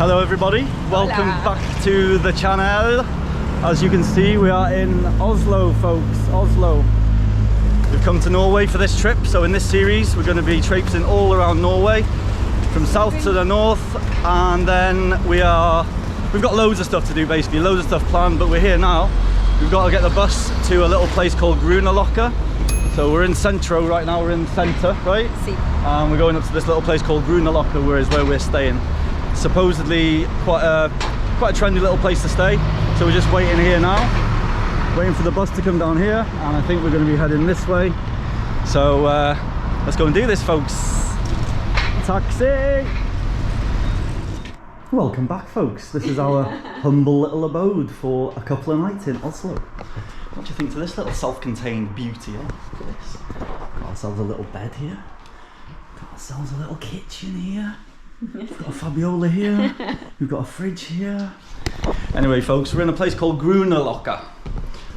Hello everybody, welcome back to the channel. As you can see, we are in Oslo, folks. Oslo. We've come to Norway for this trip, so in this series we're going to be traipsing all around Norway, from south to the north, and then we've got loads of stuff to do, basically, loads of stuff planned, but we're here now. We've got to get the bus to a little place called Grünerløkka. So we're in Centrum right now, we're in the centre, right? Si. And we're going up to this little place called Grünerløkka, where we're staying. Supposedly quite a trendy little place to stay. So we're just waiting here now, waiting for the bus to come down here, and I think we're going to be heading this way. So let's go and do this, folks. Taxi! Welcome back, folks. This is our humble little abode for a couple of nights in Oslo. What do you think to this little self-contained beauty? Eh? Look at this. Got ourselves a little bed here. Got ourselves a little kitchen here. We've got a Fabiola here. We've got a fridge here. Anyway, folks, we're in a place called Grünerløkka,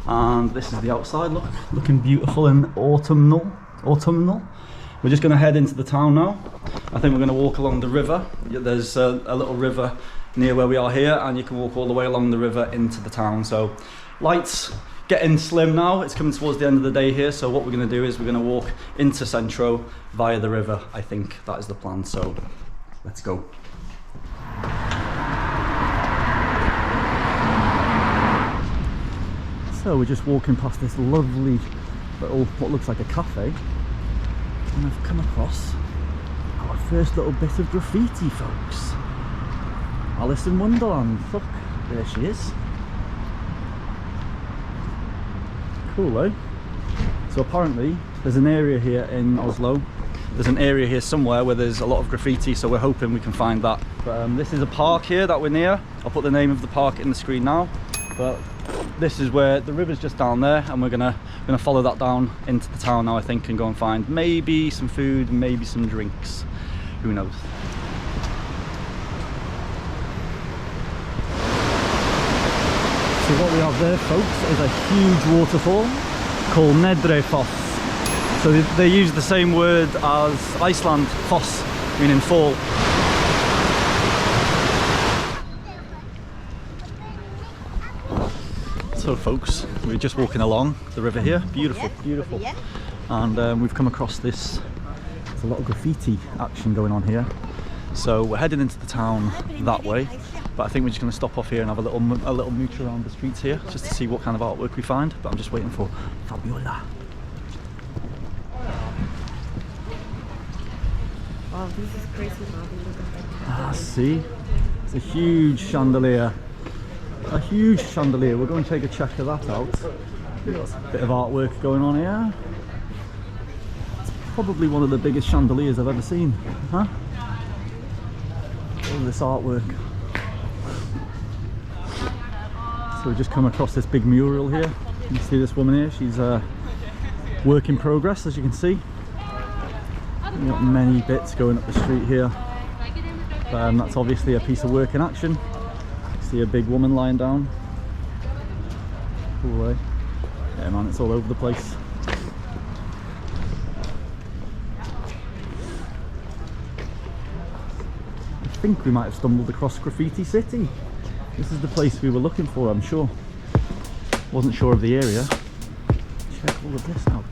and this is the outside. Looking beautiful and autumnal. We're just going to head into the town now. I think we're going to walk along the river. There's a little river near where we are here, and you can walk all the way along the river into the town. So lights getting slim now. It's coming towards the end of the day here, so what we're going to do is we're going to walk into Centrum via the river. I think that is the plan, so let's go. So we're just walking past this lovely little, what looks like a cafe, and I've come across our first little bit of graffiti, folks. Alice in Wonderland. Look, there she is. Cool, eh? So apparently there's an area here in Oslo. There's an area here somewhere where there's a lot of graffiti, so we're hoping we can find that. But this is a park here that we're near. I'll put the name of the park in the screen now. But this is where the river's just down there, and we're gonna follow that down into the town now, I think, and go and find maybe some food, maybe some drinks. Who knows? So what we have there, folks, is a huge waterfall called Njordfoss. So they use the same word as Iceland, foss, meaning fall. So folks, we're just walking along the river here, beautiful, beautiful. And we've come across this, there's a lot of graffiti action going on here. So we're heading into the town that way, but I think we're just going to stop off here and have a little mooch around the streets here, just to see what kind of artwork we find. But I'm just waiting for Fabiola. Oh, this is crazy, Ah, see? It's a huge chandelier. A huge chandelier. We'll go and take a check of that out. We've got a bit of artwork going on here. It's probably one of the biggest chandeliers I've ever seen. Huh? All this artwork. So we've just come across this big mural here. You can see this woman here. She's a work in progress, as you can see. We've got many bits going up the street here. That's obviously a piece of work in action. See a big woman lying down. Cool, eh? Yeah, man, it's all over the place. I think we might have stumbled across Graffiti City. This is the place we were looking for, I'm sure. Wasn't sure of the area. Check all of this out.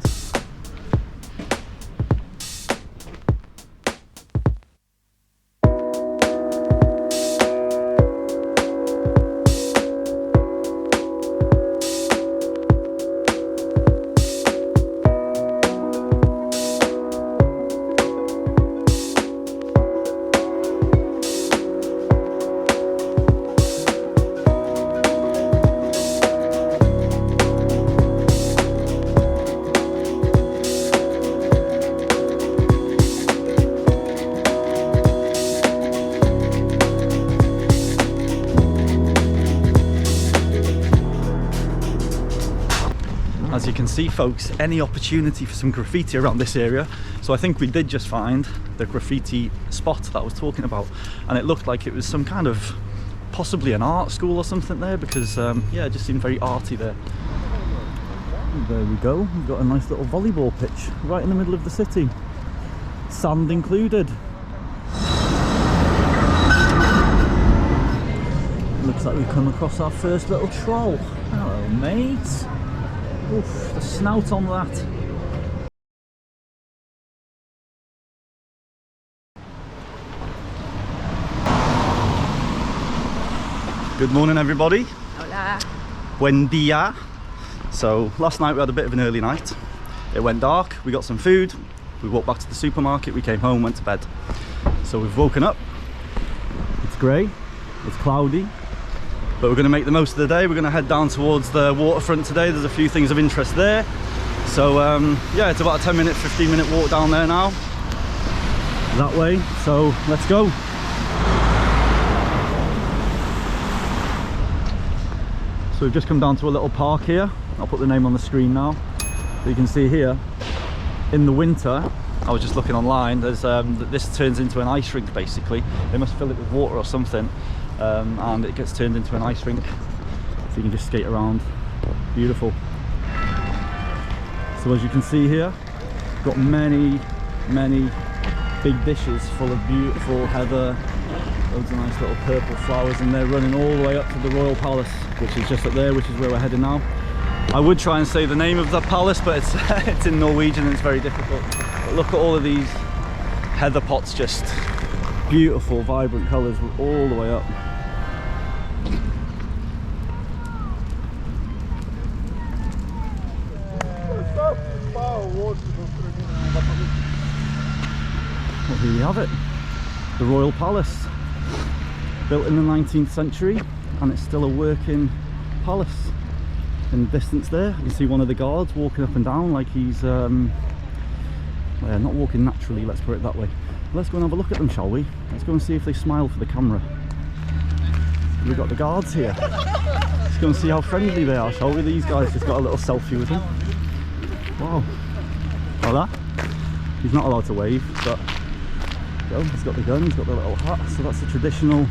As you can see, folks, any opportunity for some graffiti around this area. So I think we did just find the graffiti spot that I was talking about, and it looked like it was some kind of, possibly an art school or something there, because yeah, it just seemed very arty there. There we go, we've got a nice little volleyball pitch right in the middle of the city, sand included. Looks like we've come across our first little troll. Hello, mate. Oof, the snout on that. Good morning, everybody. Hola. Buen dia. So last night we had a bit of an early night. It went dark, we got some food, we walked back to the supermarket, we came home, went to bed. So we've woken up. It's grey, it's cloudy, but we're going to make the most of the day. We're going to head down towards the waterfront today. There's a few things of interest there. So yeah, it's about a 10-minute, 15-minute walk down there now. That way, so let's go. So we've just come down to a little park here. I'll put the name on the screen now. So you can see here, in the winter, I was just looking online, there's this turns into an ice rink basically. They must fill it with water or something, and it gets turned into an ice rink. So you can just skate around. Beautiful. So as you can see here, we've got many big dishes full of beautiful heather, loads of nice little purple flowers, and they're running all the way up to the Royal Palace, which is just up there, which is where we're heading now. I would try and say the name of the palace, but it's in Norwegian and it's very difficult. But look at all of these heather pots, just beautiful, vibrant colours all the way up. Well, here we have it, the Royal Palace, built in the 19th century, and it's still a working palace. In the distance there, you can see one of the guards walking up and down like he's well, not walking naturally, let's put it that way. Let's go and have a look at them, shall we? Let's go and see if they smile for the camera. We've got the guards here. Let's go and see how friendly they are, shall we? These guys just got a little selfie with him. Wow. Hola. He's not allowed to wave, but he's got the gun, he's got the little hat. So that's the traditional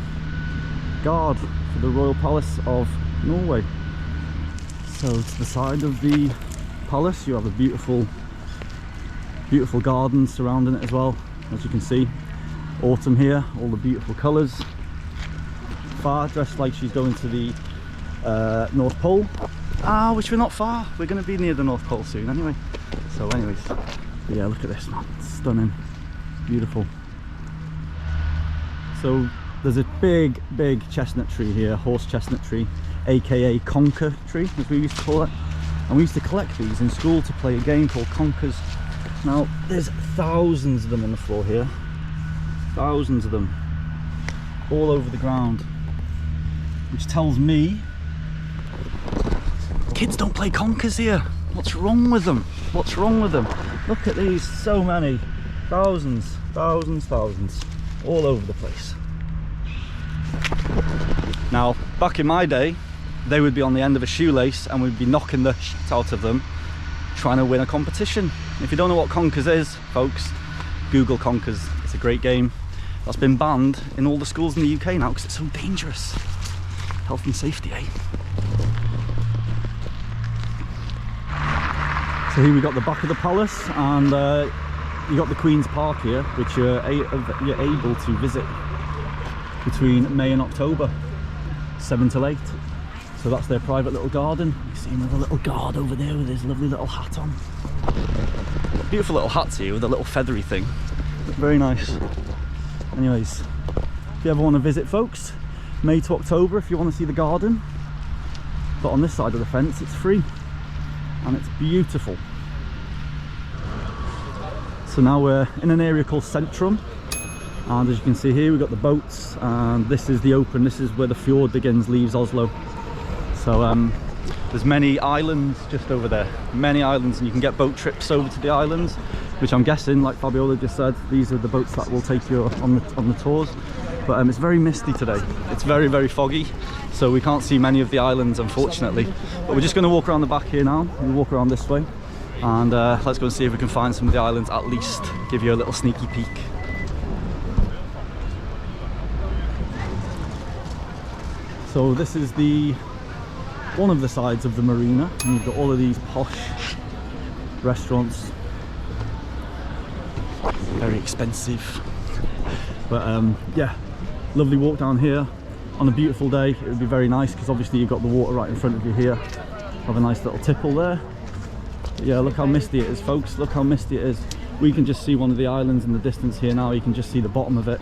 guard for the Royal Palace of Norway. So to the side of the palace you have a beautiful garden surrounding it as well. As you can see, autumn here, all the beautiful colours. Far dressed like she's going to the North Pole. Which we're not far, we're going to be near the North Pole soon anyway. So anyways, yeah, look at this, man, it's stunning, beautiful. So there's a big chestnut tree here, horse chestnut tree, aka conker tree as we used to call it, and we used to collect these in school to play a game called conkers. Now there's thousands of them on the floor here, thousands of them all over the ground, which tells me kids don't play conkers here. What's wrong with them? What's wrong with them? Look at these, so many, thousands all over the place. Now back in my day, they would be on the end of a shoelace and we'd be knocking the shit out of them trying to win a competition. If you don't know what conkers is, folks, Google conkers. It's a great game that's been banned in all the schools in the UK now because it's so dangerous. Health and safety, eh? So here we got the back of the palace, and you got the Queen's Park here, which you're able to visit between May and October, 7 till 8. So that's their private little garden. You see him with a little guard over there with his lovely little hat on. Beautiful little hats here with a little feathery thing. Look very nice. Anyways, if you ever want to visit, folks, May to October if you want to see the garden. But on this side of the fence it's free and it's beautiful. So now we're in an area called Centrum, and as you can see here we've got the boats, and this is the open, this is where the Fjord begins, leaves Oslo. So there's many islands just over there, many islands, and you can get boat trips over to the islands, which I'm guessing, like Fabiola just said, these are the boats that will take you on the tours. But it's very misty today, it's very foggy, so we can't see many of the islands unfortunately. But we're just going to walk around the back here now. We'll walk around this way, and let's go and see if we can find some of the islands, at least give you a little sneaky peek. So this is one of the sides of the marina, and you've got all of these posh restaurants, very expensive, but yeah, lovely walk down here. on a beautiful day it would be very nice, because obviously you've got the water right in front of you here. Have a nice little tipple there. But yeah, look how misty it is, folks. Look how misty it is. We can just see one of the islands in the distance here now. You can just see the bottom of it.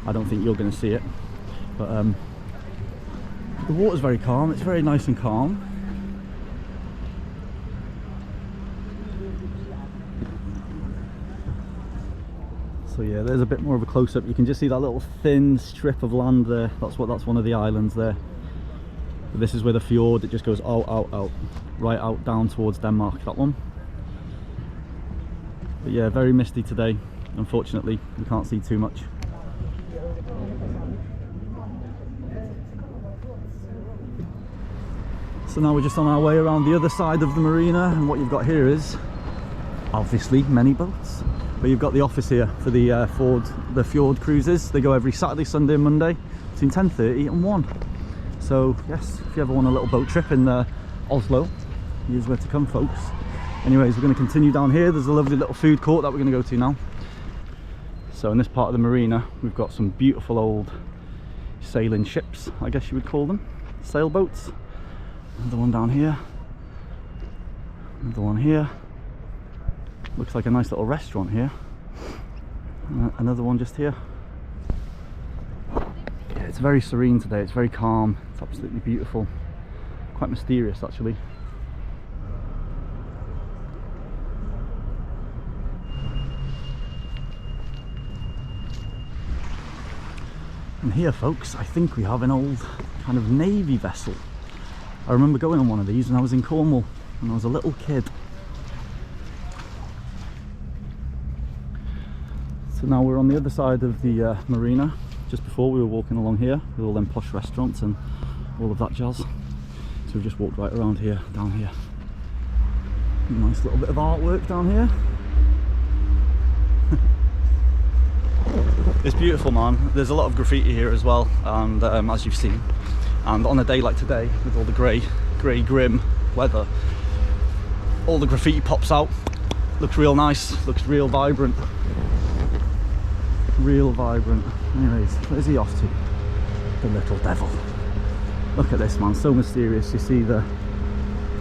I don't think you're going to see it, but the water's very calm. It's very nice and calm. So yeah, there's a bit more of a close-up. You can just see that little thin strip of land there. That's one of the islands there. But this is where the fjord, it just goes out, right out down towards Denmark, that one. But yeah, very misty today. Unfortunately, we can't see too much. So now we're just on our way around the other side of the marina, and what you've got here is obviously many boats. But you've got the office here for the Fjord cruises. They go every Saturday, Sunday and Monday between 10:30 and 1. So yes, if you ever want a little boat trip in Oslo, here's where to come, folks. Anyways, we're going to continue down here. There's a lovely little food court that we're going to go to now. So in this part of the marina, we've got some beautiful old sailing ships, I guess you would call them, sailboats. Another one down here, another one here. Looks like a nice little restaurant here. Another one just here. Yeah, it's very serene today. It's very calm. It's absolutely beautiful. Quite mysterious, actually. And here, folks, I think we have an old kind of navy vessel. I remember going on one of these when I was in Cornwall when I was a little kid. So now we're on the other side of the marina. Just before, we were walking along here with all them posh restaurants and all of that jazz. So we've just walked right around here, down here. Nice little bit of artwork down here. It's beautiful, man. There's a lot of graffiti here as well, and as you've seen. And on a day like today, with all the grey grim weather, all the graffiti pops out. Looks real nice, looks real vibrant. Real vibrant. Anyways, where's he off to? The little devil. Look at this, man, so mysterious. You see the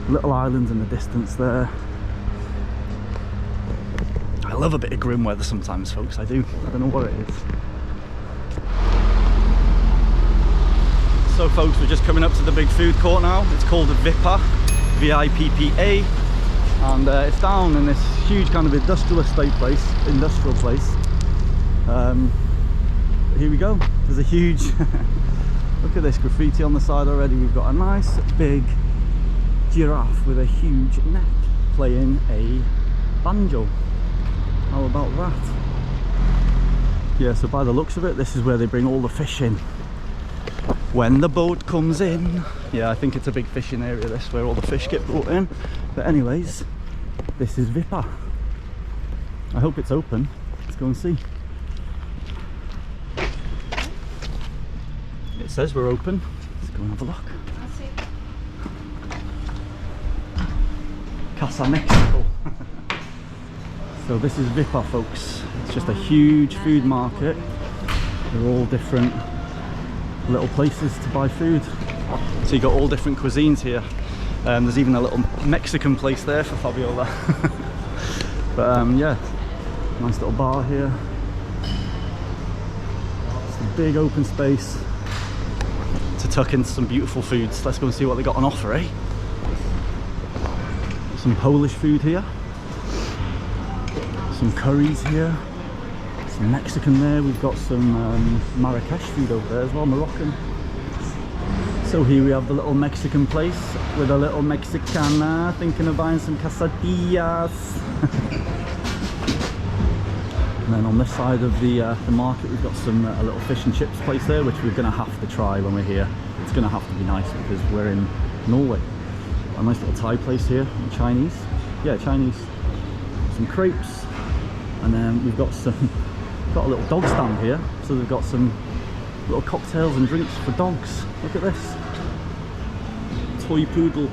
little islands in the distance there. I love a bit of grim weather sometimes, folks, I do. I don't know what it is. So folks, we're just coming up to the big food court now. It's called Vippa, V-I-P-P-A, and it's down in this huge kind of industrial place. Here we go. There's a huge look at this graffiti on the side already. We've got a nice big giraffe with a huge neck playing a banjo. How about that? Yeah, so by the looks of it, this is where they bring all the fish in when the boat comes in. Yeah, I think it's a big fishing area, this, where all the fish get brought in. But anyways, this is Vippa. I hope it's open. Let's go and see. It says we're open. Let's go and have a look. Casa Mexico. So this is Vippa, folks. It's just a huge food market. They're all different little places to buy food. So you got all different cuisines here. There's even a little Mexican place there for Fabiola. But yeah, nice little bar here. It's a big open space to tuck in some beautiful foods. Let's go and see what they got on offer, eh? Some Polish food here, some curries here, some Mexican there. We've got some Marrakesh food over there as well, Moroccan. So here we have the little Mexican place with a little Mexicana thinking of buying some quesadillas. And then on this side of the market, we've got some a little fish and chips place there, which we're going to have to try when we're here. It's going to have to be nice because we're in Norway. A nice little Thai place here, Chinese. Yeah, Chinese. Some crepes, and then we've got a little dog stand here. So they've got some little cocktails and drinks for dogs. Look at this, toy poodle.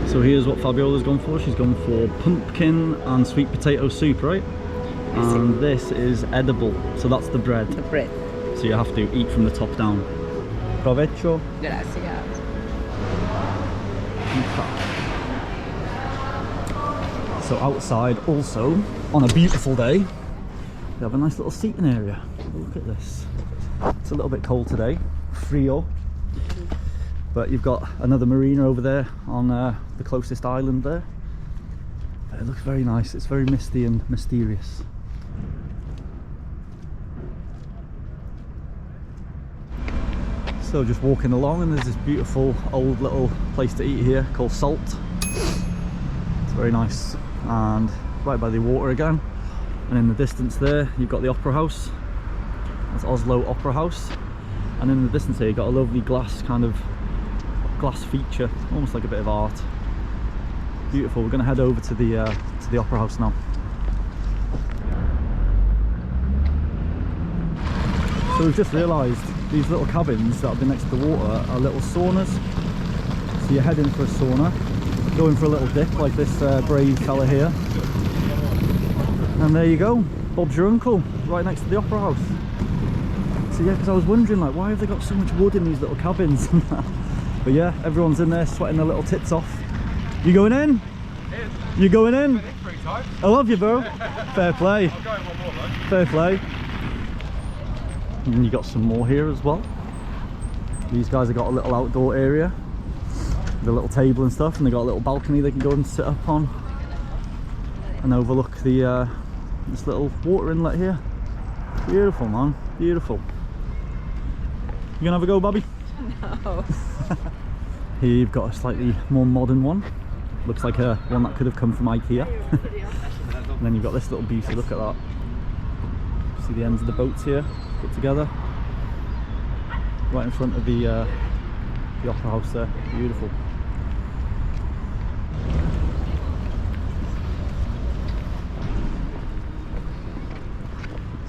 So here's what Fabiola's gone for. She's gone for pumpkin and sweet potato soup, right? And this is edible. So that's the bread. The bread. So you have to eat from the top down. provecho. Gracias. So outside also, on a beautiful day, we have a nice little seating area. Look at this. It's a little bit cold today, frio. But you've got another marina over there on the closest island there. But it looks very nice. It's very misty and mysterious. So just walking along, and there's this beautiful old little place to eat here called Salt. It's very nice, and right by the water again. And in the distance there you've got the opera house. That's Oslo Opera House. And in the distance here you've got a lovely glass feature, almost like a bit of art. Beautiful. We're going to head over to the opera house now. So we've just realised these little cabins that have been next to the water are little saunas. So you're heading for a sauna, going for a little dip like this brave fella here, and there you go, Bob's your uncle, right next to the opera house. So yeah, because I was wondering, like, why have they got so much wood in these little cabins? But yeah, everyone's in there sweating their little tits off. You going in? You going in? I love you, bro. Fair play. I'll go in one more, though. Fair play. And then you got some more here as well. These guys have got a little outdoor area, the little table and stuff, and they got a little balcony they can go and sit up on and overlook the this little water inlet here. Beautiful, man, beautiful. You gonna have a go, Bobby? No. Here you've got a slightly more modern one. Looks like a one that could have come from IKEA. And then you've got this little beauty. Look at that. See the ends of the boats here put together, right in front of the opera house there. Beautiful.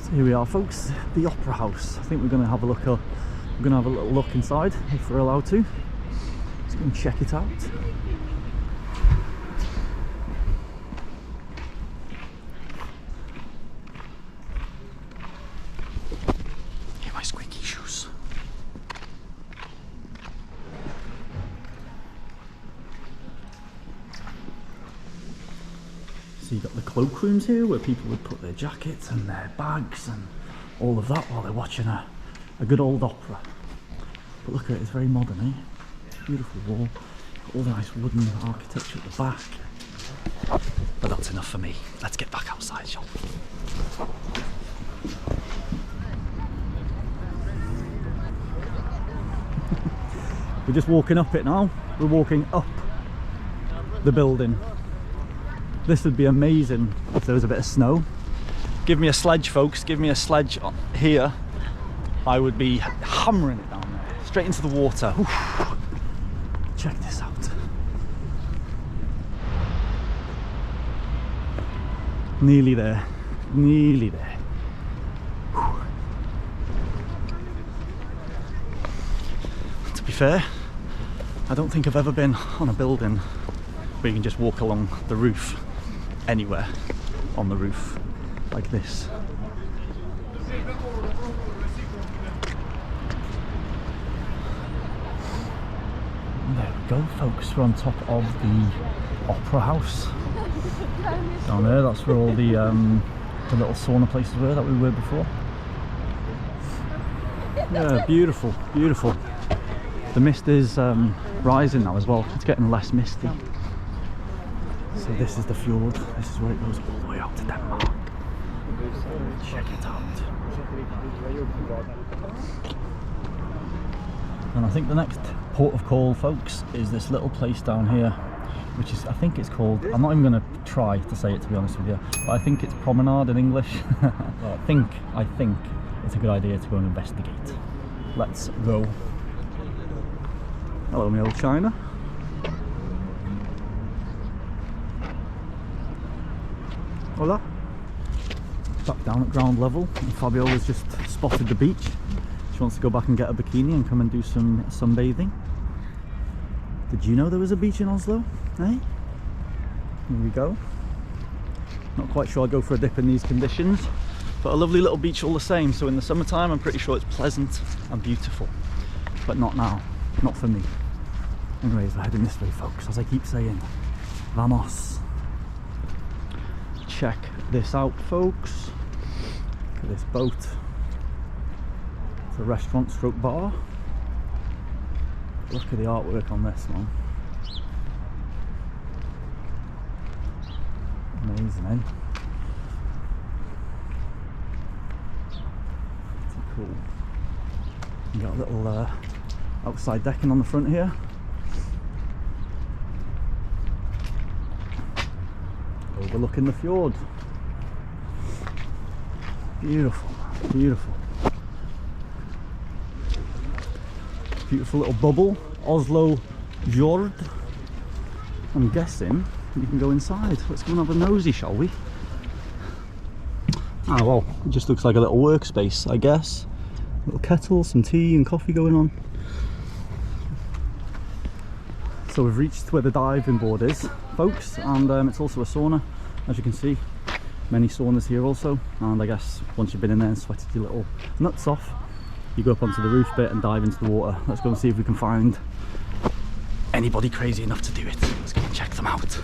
So here we are, folks, the opera house. I think we're going to have a look. We're going to have a little look inside if we're allowed to. Let's go and check it out. So you've got the cloakrooms here where people would put their jackets and their bags and all of that while they're watching a good old opera. But look at it, it's very modern, eh? Beautiful wall, all the nice wooden architecture at the back. But that's enough for me. Let's get back outside, shall we? We're just walking up it now. We're walking up the building. This would be amazing if there was a bit of snow. Give me a sledge, folks, give me a sledge on here. I would be hammering it down there, straight into the water. Oof. Check this out. Nearly there, nearly there. Whew. To be fair, I don't think I've ever been on a building where you can just walk along the roof, anywhere on the roof, like this. There we go, folks, we're on top of the opera house. Down there, that's where all the little sauna places were that we were before. Yeah, beautiful, beautiful. The mist is rising now as well. It's getting less misty. So this is the fjord. This is where it goes all the way up to Denmark. Check it out. And I think the next port of call, folks, is this little place down here, which is, I think it's called, I'm not even going to try to say it, to be honest with you, but I think it's Promenade in English. I think it's a good idea to go and investigate. Let's go. Hello, my old China. Hola. Back down at ground level, and Fabiola's just spotted the beach. She wants to go back and get a bikini and come and do some sunbathing. Did you know there was a beach in Oslo? Eh? Here we go. Not quite sure I'll go for a dip in these conditions, but a lovely little beach all the same. So in the summertime, I'm pretty sure it's pleasant and beautiful. but not now, not for me. Anyways, we're heading this way, folks, as I keep saying. Vamos. Check this out, folks. Look at this boat. It's a restaurant stroke bar. Look at the artwork on this one. Amazing, eh? Pretty cool. You got a little outside decking on the front here. Overlooking the fjord. Beautiful, beautiful. Beautiful little bubble, Oslo Fjord. I'm guessing you can go inside. Let's go and have a nosy, shall we? Ah, well, it just looks like a little workspace, I guess. Little kettle, some tea and coffee going on. So we've reached where the diving board is, folks, and it's also a sauna, as you can see. Many saunas here also, and I guess once you've been in there and sweated your little nuts off, you go up onto the roof bit and dive into the water. Let's go and see if we can find anybody crazy enough to do it. Let's go and check them out.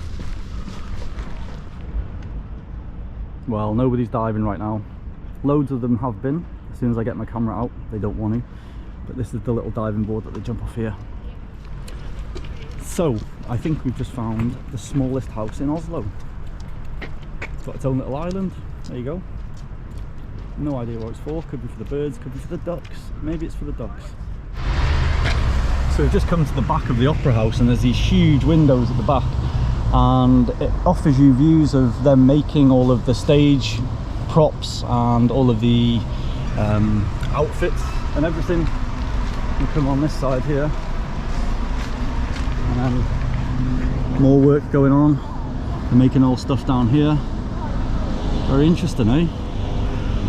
Well, nobody's diving right now. Loads of them have been. As soon as I get my camera out, they don't want to. But this is the little diving board that they jump off here. So, I think we've just found the smallest house in Oslo. It's got its own little island. There you go. No idea what it's for. Could be for the birds, could be for the ducks. Maybe it's for the ducks. So we've just come to the back of the opera house, and there's these huge windows at the back, and it offers you views of them making all of the stage props and all of the outfits and everything. You come on this side here, and more work going on. They're making all stuff down here. Very interesting, eh?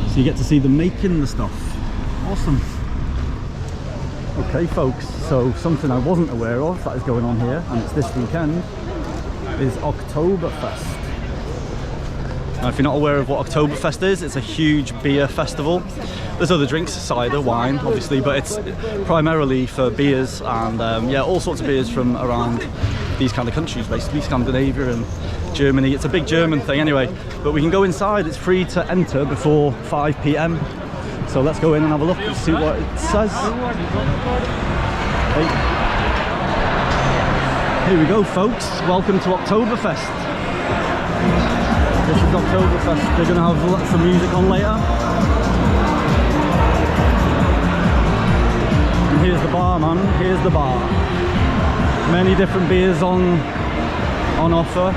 So you get to see them making the stuff. Awesome. Okay, folks, so something I wasn't aware of that is going on here, and it's this weekend, is Oktoberfest. Now, if you're not aware of what Oktoberfest is, it's a huge beer festival. There's other drinks, cider, wine, obviously, but it's primarily for beers, and yeah, all sorts of beers from around these kind of countries, basically Scandinavia and Germany. It's a big German thing anyway, but we can go inside. It's free to enter before 5 p.m. So let's go in and have a look and see what it says. Hey. Here we go, folks. Welcome to Oktoberfest. This is Oktoberfest. They're going to have lots of music on later. And here's the bar, man. Here's the bar. Many different beers on offer.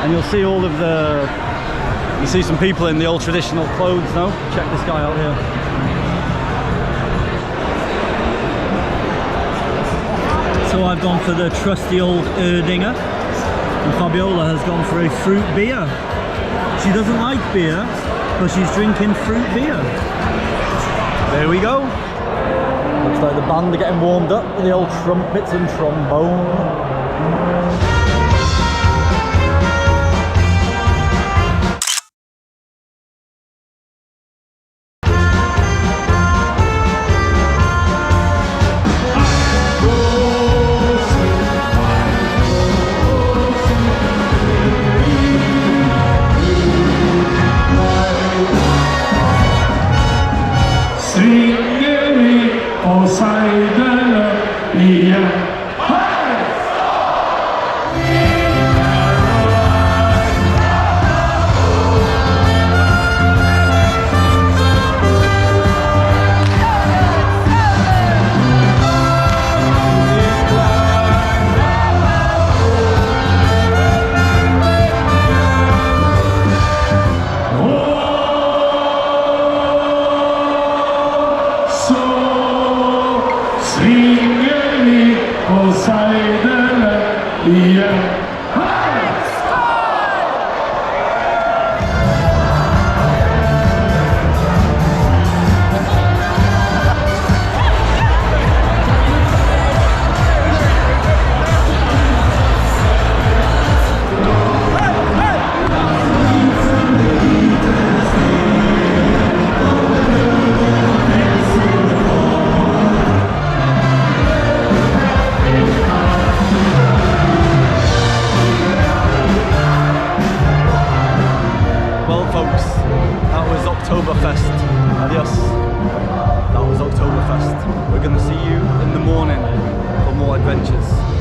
And you'll see all of the... You see some people in the old traditional clothes now. Check this guy out here. So I've gone for the trusty old Erdinger, and Fabiola has gone for a fruit beer. She doesn't like beer, but she's drinking fruit beer. There we go. Looks like the band are getting warmed up with the old trumpets and trombone. That was Oktoberfest. Adios. That was Oktoberfest. We're going to see you in the morning for more adventures.